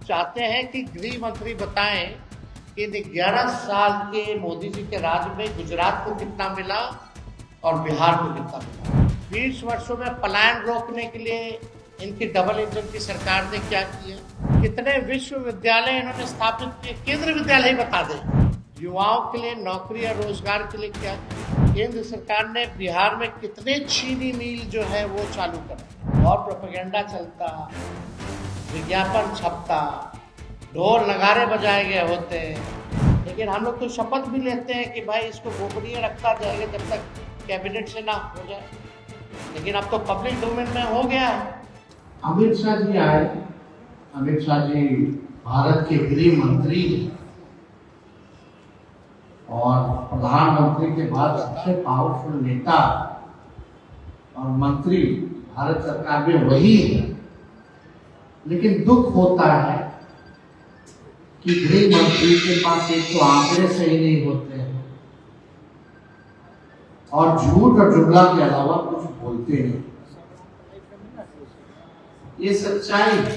चाहते हैं कि गृह मंत्री बताएं कि इन 11 साल के मोदी जी के राज में गुजरात को कितना मिला और बिहार को कितना मिला। 20 वर्षों में पलायन रोकने के लिए इनकी डबल इंजन की सरकार ने क्या किया, कितने विश्वविद्यालय इन्होंने स्थापित किए, केंद्रीय विद्यालय बता दें। युवाओं के लिए नौकरी या रोजगार के लिए क्या किया। केंद्र सरकार ने बिहार में कितने चीनी मिल जो है वो चालू करा और प्रोपेगेंडा चलता, विज्ञापन छपता, ढोल नगारे बजाए गए होते हैं, लेकिन हम लोग तो शपथ भी लेते हैं कि भाई इसको गोपनीय रखा जाएगा जब तक कैबिनेट से ना हो जाए, लेकिन अब तो पब्लिक डोमेन में हो गया है। अमित शाह जी आए। अमित शाह जी भारत के गृह मंत्री हैं और प्रधानमंत्री के बाद सबसे पावरफुल नेता और मंत्री भारत सरकार में वही है। लेकिन दुख होता है कि गृह मंत्री के पास एक तो आंकड़े सही नहीं होते हैं और झूठ और जुमला के अलावा कुछ बोलते नहीं। ये सच्चाई है।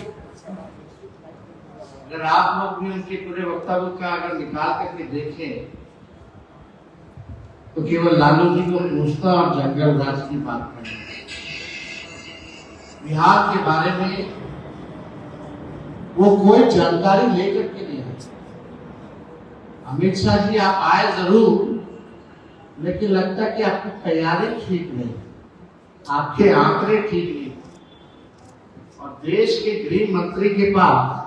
अगर आप लोग भी उनके पूरे वक्तव्य का अगर निकाल करके देखें तो केवल लालू जी को पूछता और जंगल राज की बात करें। बिहार के बारे में वो कोई जानकारी लेकर के नहीं आए। अमित शाह जी आप आए जरूर, लेकिन लगता कि आपकी तैयारी ठीक नहीं, आपके आंकड़े ठीक नहीं। और देश के गृह मंत्री के पास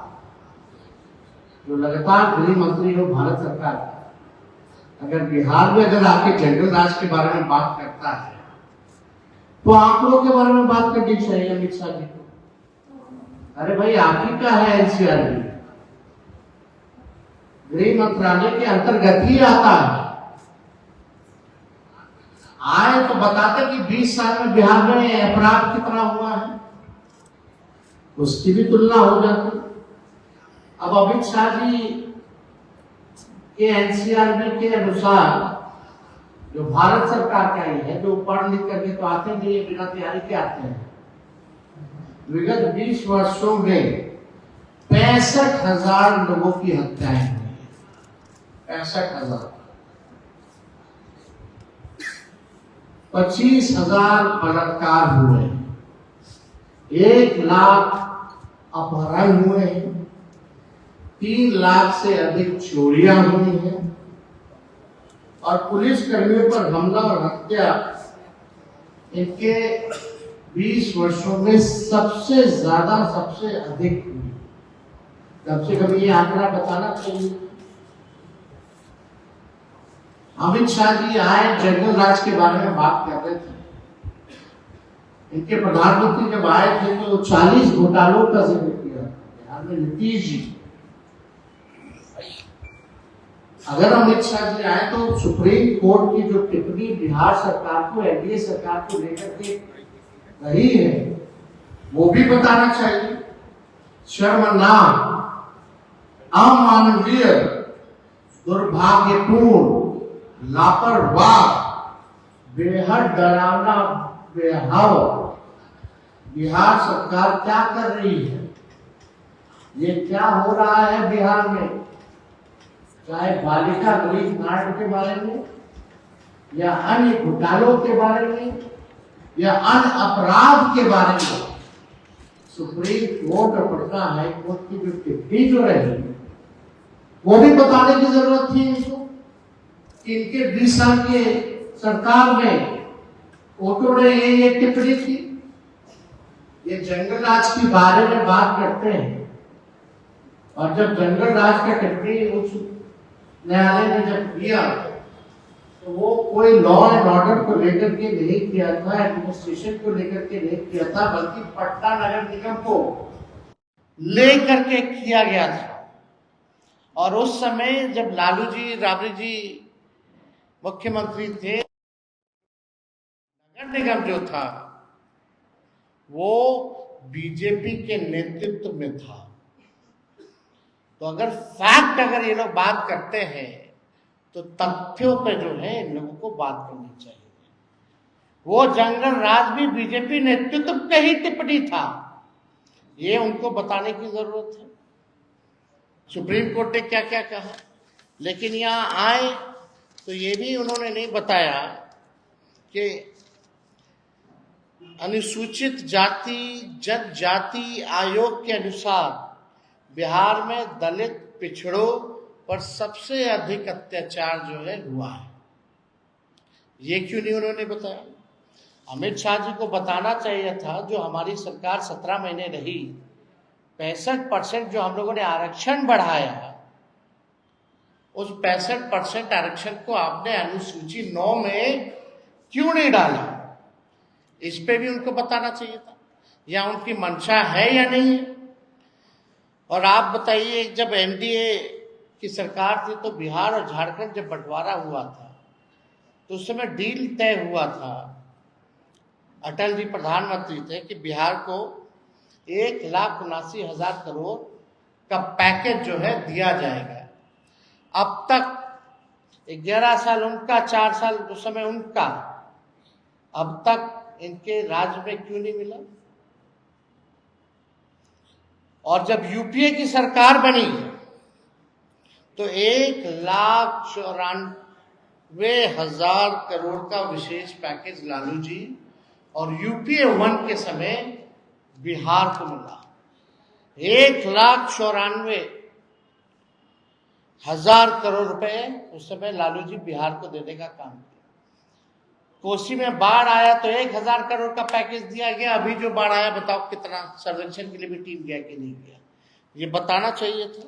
जो लगातार गृह मंत्री हो भारत सरकार का, अगर बिहार में अगर आके जंगल राज के बारे में बात करता है तो आंकड़ों के बारे में बात करनी चाहिए अमित शाह जी को। अरे भाई आप ही का है एनसीआर भी, गृह मंत्रालय के अंतर्गत ही आता है। आए तो बताते कि 20 साल में बिहार में अपराध कितना हुआ है, उसकी भी तुलना हो जाती। अब अमित शाह जी के एनसीआर में के अनुसार जो भारत सरकार का ही है, जो पढ़ लिख करके तो आते नहीं, बिना तैयारी के आते हैं। विगत 20 वर्षों में 65,000 लोगों की हत्याएं हुई। 65,000। 25,000 बलात्कार हुए, 1 लाख अपहरण हुए हैं, 3 लाख से अधिक चोरियां हुई हैं और पुलिस कर्मियों पर हमला और हत्या इनके 20 वर्षों में सबसे ज्यादा, सबसे अधिक हुई। कम से कम ये आंकड़ा बताना चाहिए। अमित शाह जी आए, जंगल राज के बारे में बात कर रहे थे। इनके प्रधानमंत्री जब आए थे तो 40 घोटालों का जिक्र किया बिहार में नीतीश जी। अगर अमित शाह जी आए तो सुप्रीम कोर्ट की जो टिप्पणी बिहार सरकार को, एनडीए सरकार को लेकर के रही है, वो भी बताना चाहिए। शर्मनाक, अमानवीय, दुर्भाग्यपूर्ण, लापरवाह, बेहद डरावना बेहाव बिहार सरकार क्या कर रही है। ये क्या हो रहा है बिहार में, चाहे बालिका गृह कांड के बारे में या अन्य घोटालों के बारे में या अन्य अपराध के बारे में, सुप्रीम कोर्ट और पटना हाई कोर्ट की जो टिप्पणी जो रही वो भी बताने की जरूरत थी इनको। इनके 20 साल के सरकार में कोर्टों ने ये टिप्पणी की। ये जंगल राज के बारे में बात करते हैं और जब जंगल राज का टिप्पणी उच्च न्यायालय ने जब किया तो वो कोई लॉ एंड ऑर्डर को लेकर के नहीं किया था, एडमिनिस्ट्रेशन को लेकर के नहीं किया था, बल्कि पटना नगर निगम को लेकर के किया गया था। और उस समय जब लालू जी, राबड़ी जी मुख्यमंत्री थे, नगर निगम जो था वो बीजेपी के नेतृत्व में था। तो अगर फैक्ट अगर ये लोग बात करते हैं तो तथ्यों पे जो है इन लोगों को बात करनी चाहिए। वो जंगल राज भी बीजेपी नेतृत्व पे ही टिप्पणी था, ये उनको बताने की जरूरत है। सुप्रीम कोर्ट ने क्या क्या कहा, लेकिन यहाँ आए तो ये भी उन्होंने नहीं बताया कि अनुसूचित जाति जनजाति आयोग के अनुसार बिहार में दलित पिछड़ों पर सबसे अधिक अत्याचार जो है हुआ है। ये क्यों नहीं उन्होंने बताया? अमित शाह जी को बताना चाहिए था। जो हमारी सरकार 17 महीने रही, 65% जो हम लोगों ने आरक्षण बढ़ाया, उस 65% आरक्षण को आपने अनुसूची 9 में क्यों नहीं डाला? इस पे भी उनको बताना चाहिए था, या उनकी मंशा है या नहीं है। और आप बताइए, जब एनडीए की सरकार थी तो बिहार और झारखंड जब बंटवारा हुआ था तो उस समय डील तय हुआ था, अटल जी प्रधानमंत्री थे, कि बिहार को 1,79,000 करोड़ का पैकेज जो है दिया जाएगा। अब तक 11 साल उनका, 4 साल उस समय उनका, अब तक इनके राज्य में क्यों नहीं मिला? और जब यूपीए की सरकार बनी तो 1,94,000 करोड़ का विशेष पैकेज लालू जी और यूपीए 1 के समय बिहार को मिला। 1,94,000 करोड़ रुपए उस समय लालू जी बिहार को देने का काम किया। कोसी में बाढ़ आया तो 1,000 करोड़ का पैकेज दिया गया। अभी जो बाढ़ आया, बताओ कितना सर्वेक्षण के लिए भी टीम गया कि नहीं गया? ये बताना चाहिए था।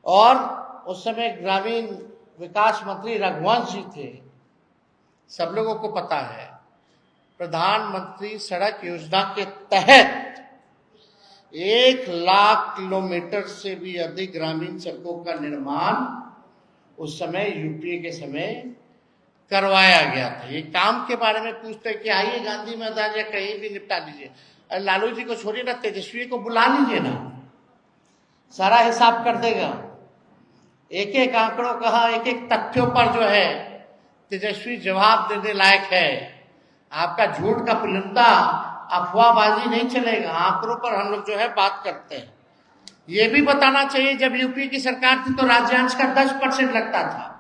और उस समय ग्रामीण विकास मंत्री रघुवंश जी थे, सब लोगों को पता है। प्रधानमंत्री सड़क योजना के तहत 1,00,000 किलोमीटर से भी अधिक ग्रामीण सड़कों का निर्माण उस समय यूपीए के समय करवाया गया था। ये काम के बारे में पूछते कि आइए गांधी मैदान या कहीं भी निपटा लीजिए। अरे लालू जी को छोड़िए ना, तेजस्वी को बुला लीजिए ना, सारा हिसाब कर देगा। एक एक आंकड़ों कहा, एक एक तथ्यों पर जो है तेजस्वी जवाब देने लायक है। आपका झूठ का पुलिंदा, अफवाहबाजी नहीं चलेगा। आंकड़ों पर हम लोग जो है बात करते हैं। ये भी बताना चाहिए, जब यूपी की सरकार थी तो राज्यांश का 10% लगता था,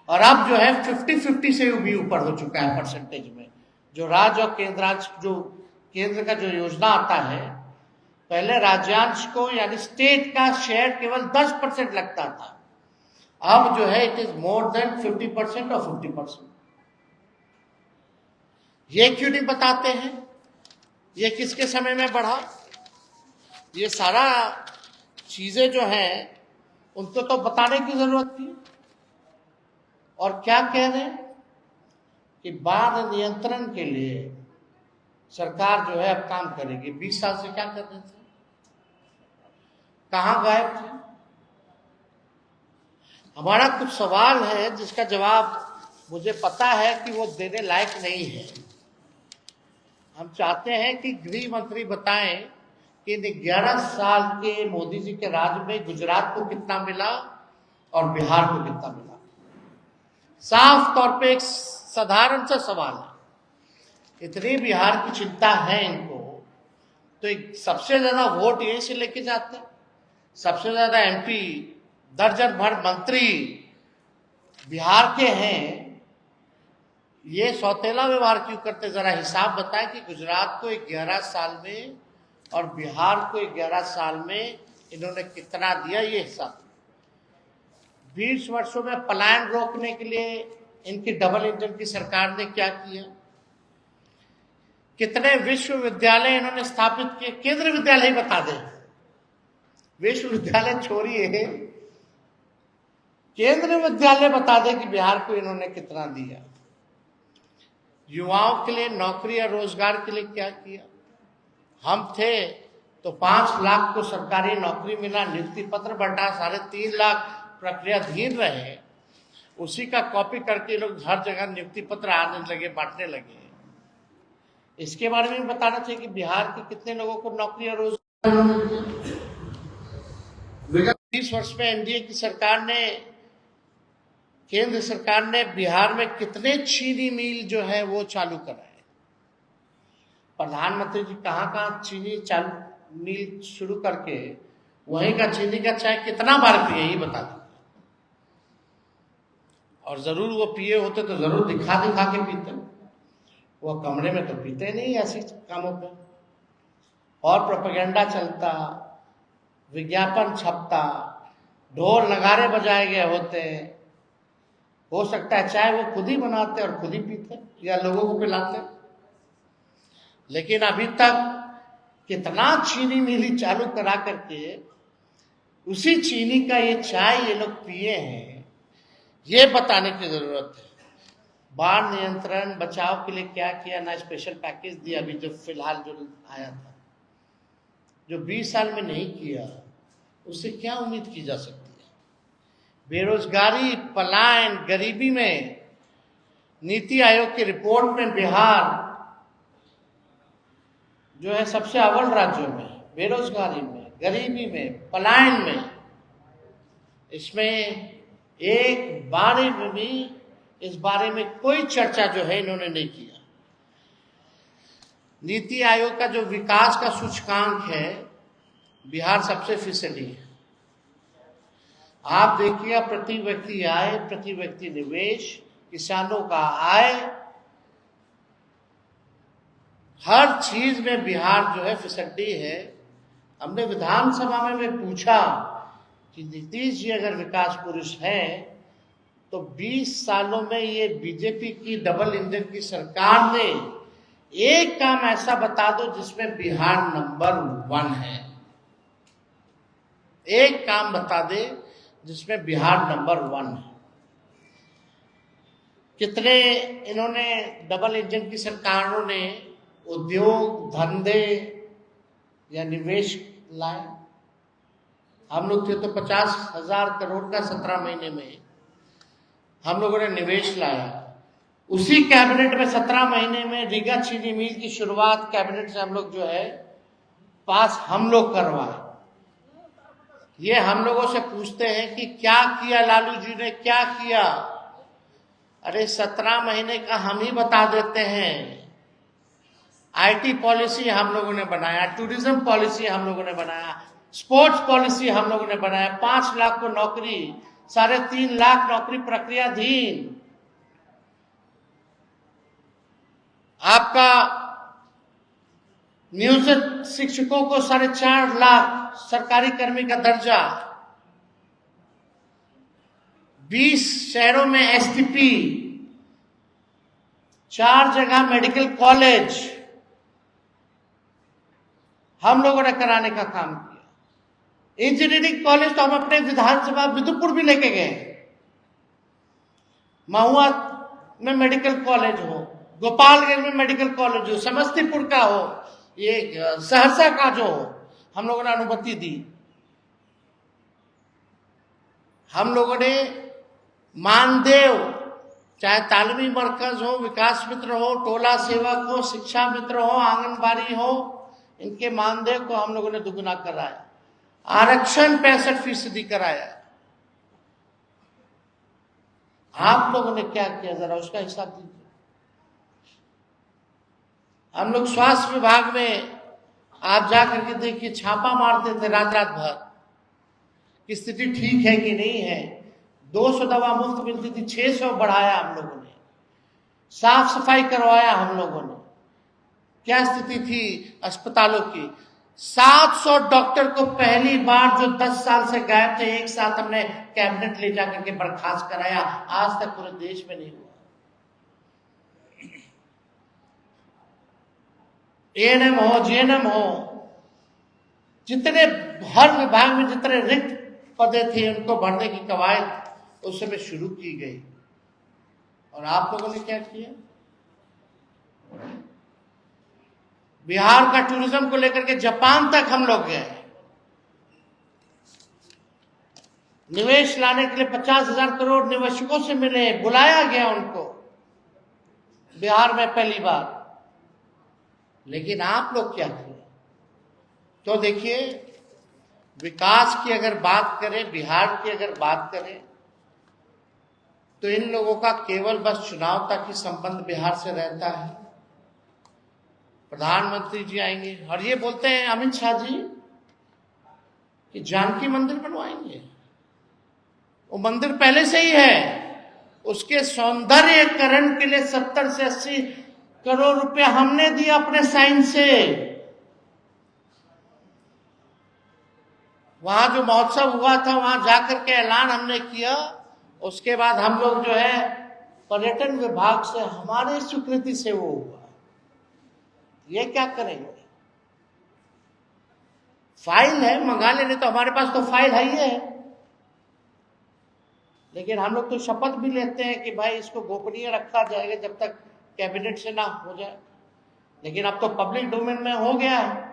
और अब जो है 50-50 से भी ऊपर हो चुका है परसेंटेज में। जो राज्य और केंद्रांश, जो केंद्र का जो योजना आता है, पहले राज्यांश को यानी स्टेट का शेयर केवल 10% लगता था, अब जो है इट इज मोर देन 50% और 50%। ये क्यों नहीं बताते हैं? ये किसके समय में बढ़ा? ये सारा चीजें जो हैं उनको तो बताने की जरूरत थी। और क्या कह रहे हैं कि बाढ़ नियंत्रण के लिए सरकार जो है अब काम करेगी। 20 साल से क्या कर रहे थे? कहां गायब थे? हमारा कुछ सवाल है जिसका जवाब मुझे पता है कि वो देने लायक नहीं है। हम चाहते हैं कि गृह मंत्री बताएं कि 11 साल के मोदी जी के राज में गुजरात को कितना मिला और बिहार को कितना मिला। साफ तौर पे एक साधारण सा सवाल है। इतनी बिहार की चिंता है इनको, तो एक सबसे ज्यादा वोट यहीं से लेके जाते हैं। सबसे ज्यादा एमपी, दर्जन भर मंत्री बिहार के हैं। ये सौतेला व्यवहार क्यों करते? जरा हिसाब बताएं कि गुजरात को 11 साल में और बिहार को 11 साल में इन्होंने कितना दिया, ये हिसाब। 20 वर्षों में पलायन रोकने के लिए इनकी डबल इंजन की सरकार ने क्या किया? कितने विश्वविद्यालय इन्होंने स्थापित किए? केंद्रीय विद्यालय ही बता दें, विश्वविद्यालय छोड़िए, केंद्रीय विद्यालय बता दें कि बिहार को इन्होंने कितना दिया। युवाओं के लिए नौकरी या रोजगार के लिए क्या किया? हम थे तो 5 लाख को सरकारी नौकरी मिला, नियुक्ति पत्र बढ़ा, 3.5 लाख प्रक्रियाधीन रहे। उसी का कॉपी करके लोग हर जगह नियुक्ति पत्र आने लगे, बांटने लगे। इसके बारे में बताना चाहिए कि बिहार के कितने लोगों को नौकरी और रोजगार। 20 वर्ष में एनडीए की सरकार ने, केंद्र सरकार ने बिहार में कितने चीनी मिल जो है वो चालू कराए। प्रधानमंत्री जी कहां चीनी चालू मिल शुरू करके वहीं का चीनी का चाय कितना बार पिए ये बता दो। और जरूर वो पिए होते तो जरूर दिखा दिखा के पीते, वो कमरे में तो पीते नहीं ऐसे कामों पे। और प्रोपेगेंडा चलता, विज्ञापन छपता, ढोल नगारे बजाए गए होते। हो सकता है चाय वो खुद ही बनाते और खुद ही पीते या लोगों को पिलाते। लेकिन अभी तक कितना चीनी मिली चालू करा करके उसी चीनी का ये चाय ये लोग पिए हैं, ये बताने की जरूरत है। बाढ़ नियंत्रण बचाव के लिए क्या किया, ना स्पेशल पैकेज दिया अभी जो फिलहाल जो आया था, जो 20 साल में नहीं किया, उससे क्या उम्मीद की जा सकती है। बेरोजगारी, पलायन, गरीबी में नीति आयोग की रिपोर्ट में बिहार जो है सबसे अव्वल राज्यों में, बेरोजगारी में, गरीबी में, पलायन में। इसमें एक बारे में भी इस बारे में कोई चर्चा जो है इन्होंने नहीं किया। नीति आयोग का जो विकास का सूचकांक है, बिहार सबसे फीसदी है। आप देखिए प्रति व्यक्ति आय, प्रति व्यक्ति निवेश, किसानों का आय, हर चीज में बिहार जो है फिसड्डी है। हमने विधानसभा में पूछा कि नीतीश जी अगर विकास पुरुष हैं तो 20 सालों में ये बीजेपी की डबल इंजन की सरकार ने एक काम ऐसा बता दो जिसमें बिहार नंबर 1 है। एक काम बता दे जिसमें बिहार नंबर 1 है। कितने इन्होंने डबल इंजन की सरकारों ने उद्योग धंधे या निवेश लाए। हम लोग थे तो 50,000 करोड़ का 17 महीने में हम लोगों ने निवेश लाया। उसी कैबिनेट में 17 महीने में रीगा चीनी मिल की शुरुआत कैबिनेट से हम लोग जो है पास हम लोग करवाए। ये हम लोगों से पूछते हैं कि क्या किया लालू जी ने, क्या किया। अरे 17 महीने का हम ही बता देते हैं। आईटी पॉलिसी हम लोगों ने बनाया, टूरिज्म पॉलिसी हम लोगों ने बनाया, स्पोर्ट्स पॉलिसी हम लोगों ने बनाया। 5 लाख को नौकरी, 3.5 लाख नौकरी प्रक्रियाधीन। आपका नियोजित शिक्षकों को 4.5 लाख सरकारी कर्मी का दर्जा। 20 शहरों में एसटीपी, 4 जगह मेडिकल कॉलेज हम लोगों ने कराने का काम किया। इंजीनियरिंग कॉलेज तो हम अपने विधानसभा विदुपुर भी लेके गए। महुआ में मेडिकल कॉलेज हो, गोपालगंज में मेडिकल कॉलेज हो, समस्तीपुर का हो, ये सहरसा का जो हो, हम लोगों ने अनुमति दी। हम लोगों ने मानदेव, चाहे तालीमी मरकज हो, विकास मित्र हो, टोला सेवक हो, शिक्षा मित्र हो, आंगनबाड़ी हो, इनके मानदेय को हम लोगों ने दुगुना कराया। आरक्षण 65% कराया। आप लोगों ने क्या किया जरा उसका हिसाब दीजिए। हम लोग स्वास्थ्य विभाग में आप जाकर के देखिए, छापा मारते थे रात रात भर कि स्थिति ठीक है कि नहीं है। 200 दवा मुफ्त मिलती थी, 600 बढ़ाया हम लोगों ने। साफ सफाई करवाया हम लोगों ने। क्या स्थिति थी अस्पतालों की। 700 डॉक्टर को पहली बार जो 10 साल से गायब थे, एक साथ हमने कैबिनेट ले जाकर के बर्खास्त कराया। आज तक पूरे देश में नहीं हुआ। एएनएम हो, जीएनएम हो, जितने हर विभाग में जितने रिक्त पदे थे उनको भरने की कवायद उस समय शुरू की गई। और आप लोगों ने क्या किया। बिहार का टूरिज्म को लेकर के जापान तक हम लोग गए। निवेश लाने के लिए 50,000 करोड़ निवेशकों से मिले, बुलाया गया उनको बिहार में पहली बार। लेकिन आप लोग क्या किए। तो देखिए, विकास की अगर बात करें, बिहार की अगर बात करें, तो इन लोगों का केवल बस चुनाव तक ही संबंध बिहार से रहता है। प्रधानमंत्री जी आएंगे और ये बोलते हैं, अमित शाह जी कि जानकी मंदिर बनवाएंगे। वो मंदिर पहले से ही है, उसके सौंदर्यकरण के लिए 70 से 80 करोड़ रुपए हमने दिया अपने साइन से। वहां जो महोत्सव हुआ था वहां जाकर के ऐलान हमने किया। उसके बाद हम लोग जो है पर्यटन विभाग से हमारे स्वीकृति से वो हुआ। ये क्या करेंगे? फाइल है, मंगा लेने, तो हमारे पास तो फाइल है ही है। लेकिन हम लोग तो शपथ भी लेते हैं कि भाई इसको गोपनीय रखा जाएगा जब तक कैबिनेट से ना हो जाए। लेकिन अब तो पब्लिक डोमेन में हो गया है।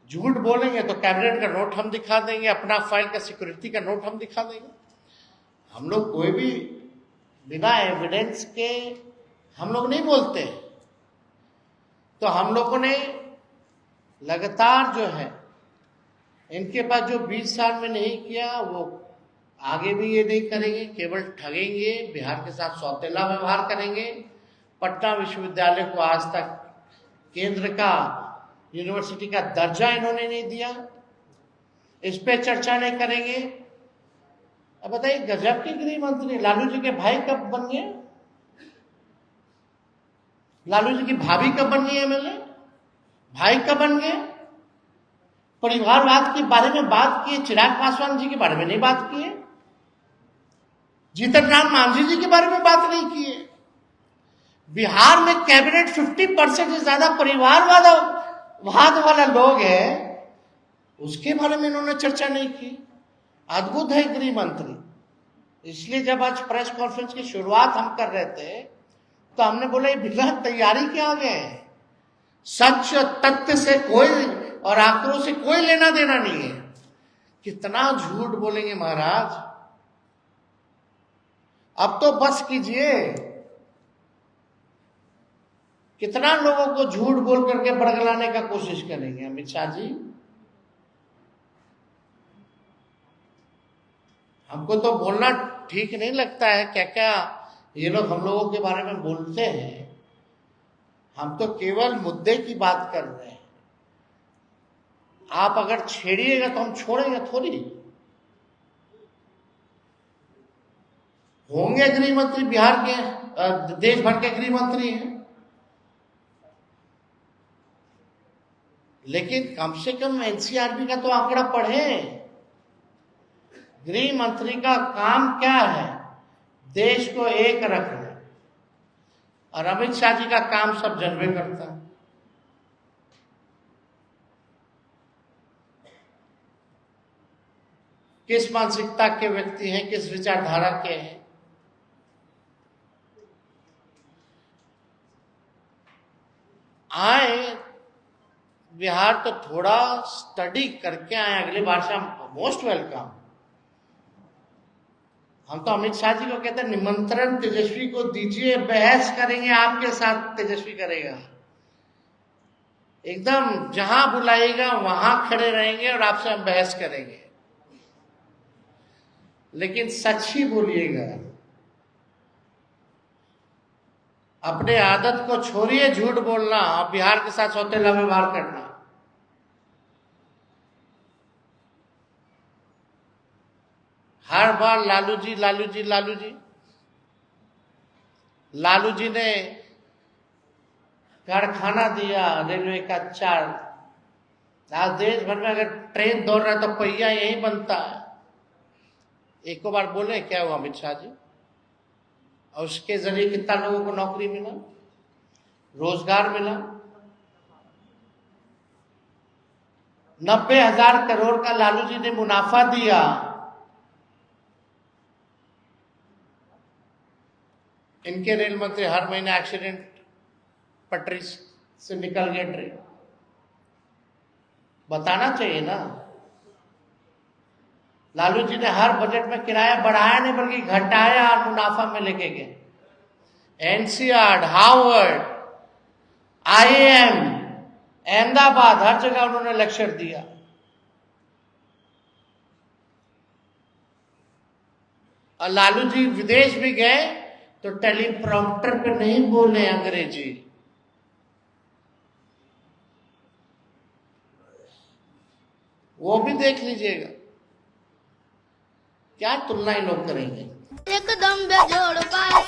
झूठ बोलेंगे तो कैबिनेट का नोट हम दिखा देंगे, अपना फाइल का सिक्योरिटी का नोट हम दिखा देंगे। हम लोग कोई भी बिना एविडेंस के हम लोग नहीं बोलते। तो हम लोगों ने लगातार जो है इनके पास जो 20 साल में नहीं किया वो आगे भी ये नहीं करेंगे। केवल ठगेंगे, बिहार के साथ सौतेला व्यवहार करेंगे। पटना विश्वविद्यालय को आज तक केंद्र का यूनिवर्सिटी का दर्जा इन्होंने नहीं दिया, इस पे चर्चा नहीं करेंगे। अब बताइए, गजब के गृह मंत्री लालू जी के भाई कब बन गए? लालू जी की भाभी कब बन गई एमएलए? भाई कब बन गए? परिवारवाद के बारे में बात किए, चिराग पासवान जी के बारे में नहीं बात किए, जीतन राम मांझी जी के बारे में बात नहीं किए। बिहार में कैबिनेट 50% से ज्यादा परिवारवाद वाला लोग हैं, उसके बारे में इन्होंने चर्चा नहीं की। अद्भुत है गृह मंत्री। इसलिए जब आज प्रेस कॉन्फ्रेंस की शुरुआत हम कर रहे थे तो हमने बोला ये बिना तैयारी के आ गए। सच तथ्य से कोई और आंकड़ों से कोई लेना देना नहीं है। कितना झूठ बोलेंगे महाराज। अब तो बस कीजिए। कितना लोगों को झूठ बोल करके बरगलाने का कोशिश करेंगे अमित शाह जी। हमको तो बोलना ठीक नहीं लगता है, क्या क्या ये लोग हम लोगों के बारे में बोलते हैं। हम तो केवल मुद्दे की बात कर रहे हैं। आप अगर छेड़िएगा तो हम छोड़ेंगे थोड़ी। होंगे गृह मंत्री, बिहार के देश भर के गृह मंत्री हैं, लेकिन कम से कम एनसीआरबी का तो आंकड़ा पढ़ें। गृह मंत्री का काम क्या है? देश को एक रखना। और अमित शाह जी का काम सब जनवे करता है। किस मानसिकता के व्यक्ति हैं, किस विचारधारा के हैं। आए बिहार तो थोड़ा स्टडी करके आए, अगले बार से हम मोस्ट वेलकम। हम तो अमित शाह जी को कहते हैं निमंत्रण तेजस्वी को दीजिए, बहस करेंगे आपके साथ। तेजस्वी करेगा एकदम, जहां बुलाएगा वहां खड़े रहेंगे और आपसे हम बहस करेंगे। लेकिन सच ही बोलिएगा। अपने आदत को छोड़िए झूठ बोलना और बिहार के साथ सौतेला व्यवहार करना। हर बार लालू जी लालू जी लालू जी। लालू जी ने कारखाना दिया रेलवे का 4। आज देश भर में अगर ट्रेन दौड़ रहा है तो पहिया यही बनता है। एक बार बोले क्या हुआ अमित शाह जी? और उसके जरिए कितना लोगों को नौकरी मिला, रोजगार मिला। 90,000 करोड़ का लालू जी ने मुनाफा दिया। इनके रेल मंत्री हर महीने एक्सीडेंट पटरी से निकल गए ट्रेन। बताना चाहिए ना। लालू जी ने हर बजट में किराया बढ़ाया नहीं बल्कि घटाया और मुनाफा में लेके गए। एनसीआर, हार्वर्ड, आईआईएम, अहमदाबाद, हर जगह उन्होंने लेक्चर दिया। और लालू जी विदेश भी गए तो टेलीप्रॉम्प्टर पे नहीं बोले अंग्रेजी। वो भी देख लीजिएगा, क्या तुलना इन लोग करेंगे। एकदम बेजोड़ पाए